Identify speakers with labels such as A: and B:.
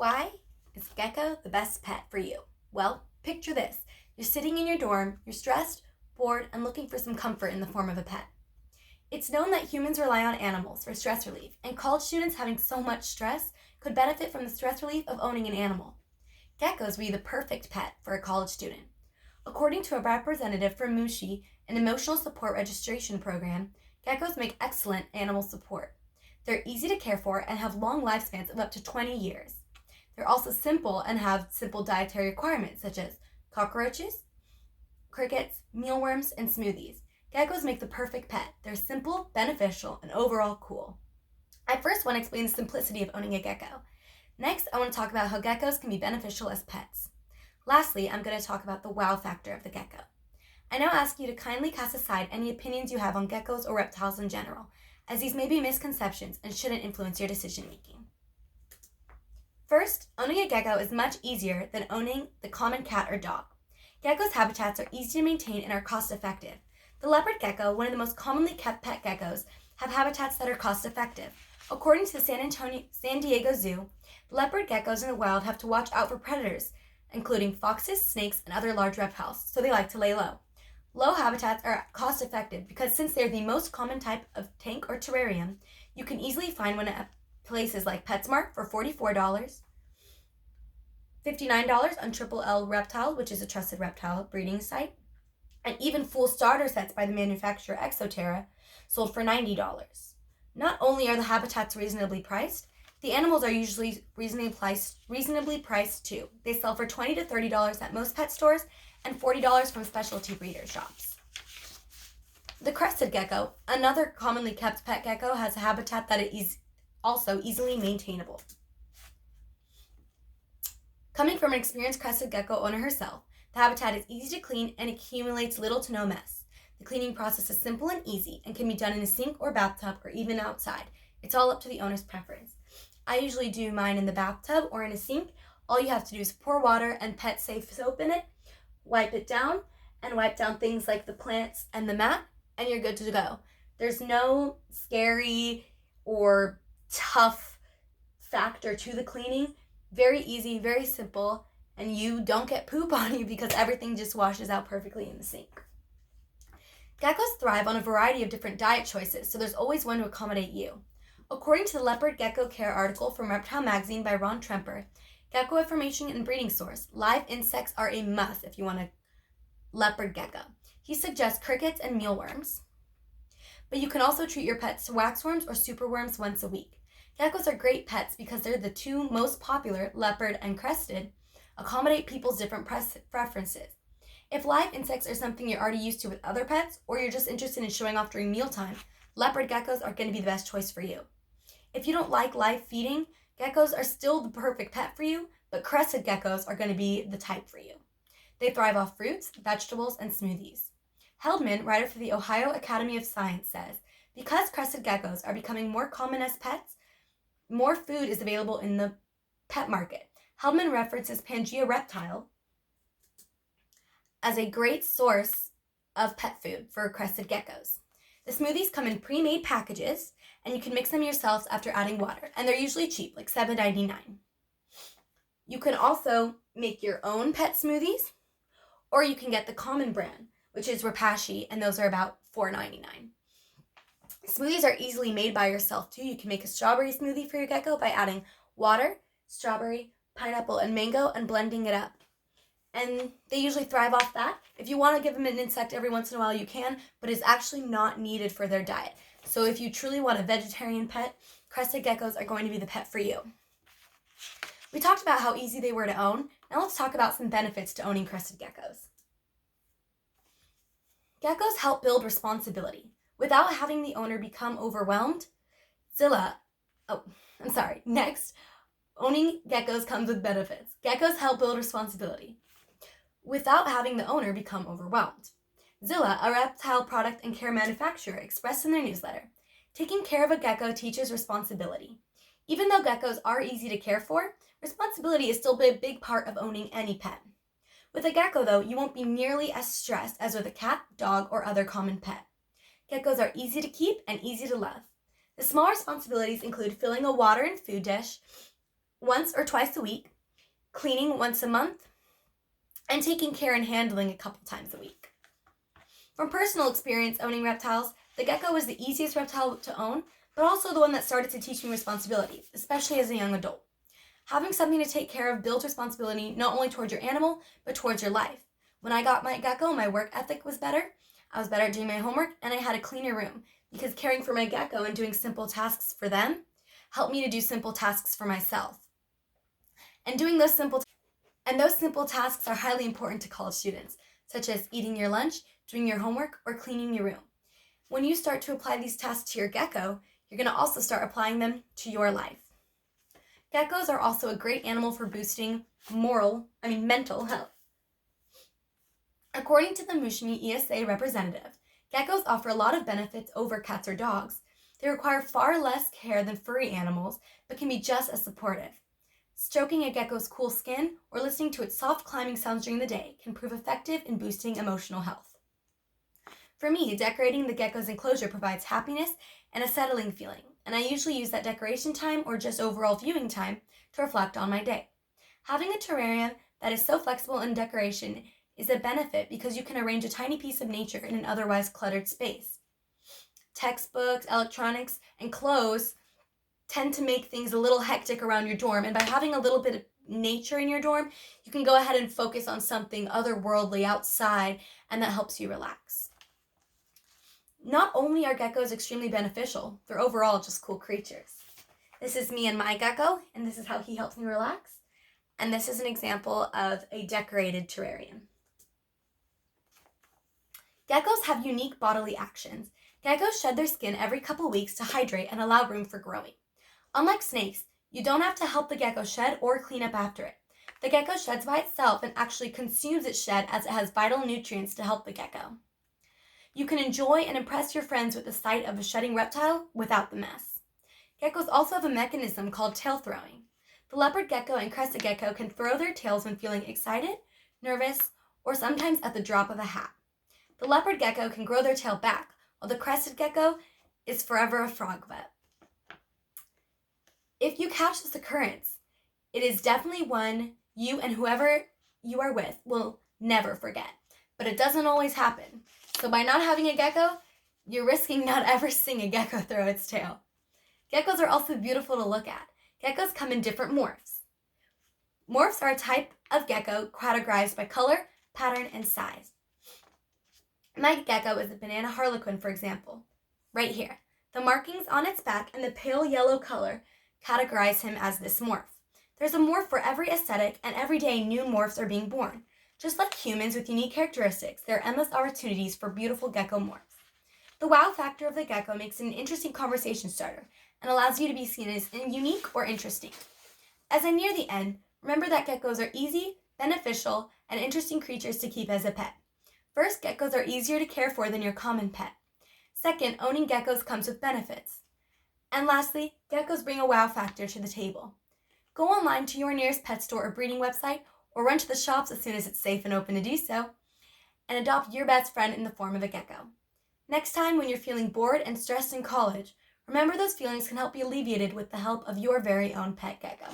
A: Why is gecko the best pet for you? Well, picture this. You're sitting in your dorm, you're stressed, bored, and looking for some comfort in the form of a pet. It's known that humans rely on animals for stress relief, and college students having so much stress could benefit from the stress relief of owning an animal. Geckos would be the perfect pet for a college student. According to a representative from Mushi, an emotional support registration program, geckos make excellent animal support. They're easy to care for and have long lifespans of up to 20 years. They're also simple and have simple dietary requirements such as cockroaches, crickets, mealworms, and smoothies. Geckos make the perfect pet. They're simple, beneficial, and overall cool. I first want to explain the simplicity of owning a gecko. Next, I want to talk about how geckos can be beneficial as pets. Lastly, I'm going to talk about the wow factor of the gecko. I now ask you to kindly cast aside any opinions you have on geckos or reptiles in general, as these may be misconceptions and shouldn't influence your decision making. First, owning a gecko is much easier than owning the common cat or dog. Geckos' habitats are easy to maintain and are cost effective. The leopard gecko, one of the most commonly kept pet geckos, have habitats that are cost effective. According to the San Diego Zoo, the leopard geckos in the wild have to watch out for predators, including foxes, snakes, and other large reptiles, so they like to lay low. Low habitats are cost effective because since they're the most common type of tank or terrarium, you can easily find one at places like PetSmart for $44, $59 on Triple L Reptile, which is a trusted reptile breeding site, and even full starter sets by the manufacturer Exoterra sold for $90. Not only are the habitats reasonably priced, the animals are usually reasonably priced too. They sell for $20 to $30 at most pet stores and $40 from specialty breeder shops. The crested gecko, another commonly kept pet gecko, has a habitat that is also easily maintainable. Coming from an experienced crested gecko owner herself, the habitat is easy to clean and accumulates little to no mess. The cleaning process is simple and easy and can be done in a sink or bathtub or even outside. It's all up to the owner's preference. I usually do mine in the bathtub or in a sink. All you have to do is pour water and pet safe soap in it, wipe it down, and wipe down things like the plants and the mat, and you're good to go. There's no scary or tough factor to the cleaning. Very easy, very simple, and you don't get poop on you because everything just washes out perfectly in the sink. Geckos thrive on a variety of different diet choices, so there's always one to accommodate you. According to the Leopard Gecko Care article from Reptile Magazine by Ron Tremper, gecko information and breeding source, live insects are a must if you want a leopard gecko. He suggests crickets and mealworms, but you can also treat your pets to waxworms or superworms once a week. Geckos are great pets because they're the two most popular, leopard and crested, accommodate people's different preferences. If live insects are something you're already used to with other pets, or you're just interested in showing off during mealtime, leopard geckos are going to be the best choice for you. If you don't like live feeding, geckos are still the perfect pet for you, but crested geckos are going to be the type for you. They thrive off fruits, vegetables, and smoothies. Heldman, writer for the Ohio Academy of Science, says, because crested geckos are becoming more common as pets, more food is available in the pet market. Heldman references Pangea Reptile as a great source of pet food for crested geckos. The smoothies come in pre-made packages, and you can mix them yourselves after adding water, and they're usually cheap, like $7.99. You can also make your own pet smoothies, or you can get the common brand, which is Repashy, and those are about $4.99. Smoothies are easily made by yourself too. You can make a strawberry smoothie for your gecko by adding water, strawberry, pineapple, and mango and blending it up. And they usually thrive off that. If you want to give them an insect every once in a while, you can, but it's actually not needed for their diet. So if you truly want a vegetarian pet, crested geckos are going to be the pet for you. We talked about how easy they were to own. Now let's talk about some benefits to owning crested geckos. Geckos help build responsibility. Without having the owner become overwhelmed, Next, owning geckos comes with benefits. Geckos help build responsibility without having the owner become overwhelmed. Zilla, a reptile product and care manufacturer, expressed in their newsletter, taking care of a gecko teaches responsibility. Even though geckos are easy to care for, responsibility is still a big part of owning any pet. With a gecko, though, you won't be nearly as stressed as with a cat, dog, or other common pet. Geckos are easy to keep and easy to love. The small responsibilities include filling a water and food dish, once or twice a week, cleaning once a month, and taking care and handling a couple times a week. From personal experience owning reptiles, the gecko was the easiest reptile to own, but also the one that started to teach me responsibility, especially as a young adult. Having something to take care of builds responsibility not only towards your animal, but towards your life. When I got my gecko, my work ethic was better, I was better at doing my homework, and I had a cleaner room, because caring for my gecko and doing simple tasks for them helped me to do simple tasks for myself. And those simple tasks are highly important to college students, such as eating your lunch, doing your homework, or cleaning your room. When you start to apply these tasks to your gecko, you're going to also start applying them to your life. Geckos are also a great animal for boosting mental health. According to the Mushmi ESA representative, geckos offer a lot of benefits over cats or dogs. They require far less care than furry animals, but can be just as supportive. Stroking a gecko's cool skin or listening to its soft climbing sounds during the day can prove effective in boosting emotional health. For me, decorating the gecko's enclosure provides happiness and a settling feeling, and I usually use that decoration time or just overall viewing time to reflect on my day. Having a terrarium that is so flexible in decoration is a benefit because you can arrange a tiny piece of nature in an otherwise cluttered space. Textbooks, electronics, and clothes tend to make things a little hectic around your dorm, and by having a little bit of nature in your dorm, you can go ahead and focus on something otherworldly outside, and that helps you relax. Not only are geckos extremely beneficial, they're overall just cool creatures. This is me and my gecko, and this is how he helps me relax. And this is an example of a decorated terrarium. Geckos have unique bodily actions. Geckos shed their skin every couple weeks to hydrate and allow room for growing. Unlike snakes, you don't have to help the gecko shed or clean up after it. The gecko sheds by itself and actually consumes its shed as it has vital nutrients to help the gecko. You can enjoy and impress your friends with the sight of a shedding reptile without the mess. Geckos also have a mechanism called tail throwing. The leopard gecko and crested gecko can throw their tails when feeling excited, nervous, or sometimes at the drop of a hat. The leopard gecko can grow their tail back, while the crested gecko is forever a frog butt. If you catch this occurrence, it is definitely one you and whoever you are with will never forget. But it doesn't always happen. So by not having a gecko, you're risking not ever seeing a gecko throw its tail. Geckos are also beautiful to look at. Geckos come in different morphs. Morphs are a type of gecko categorized by color, pattern, and size. My gecko is a banana harlequin, for example. Right here. The markings on its back and the pale yellow color categorize him as this morph. There's a morph for every aesthetic, and every day new morphs are being born. Just like humans with unique characteristics, there are endless opportunities for beautiful gecko morphs. The wow factor of the gecko makes it an interesting conversation starter and allows you to be seen as unique or interesting. As I near the end, remember that geckos are easy, beneficial, and interesting creatures to keep as a pet. First, geckos are easier to care for than your common pet. Second, owning geckos comes with benefits. And lastly, geckos bring a wow factor to the table. Go online to your nearest pet store or breeding website, or run to the shops as soon as it's safe and open to do so, and adopt your best friend in the form of a gecko. Next time when you're feeling bored and stressed in college, remember those feelings can help be alleviated with the help of your very own pet gecko.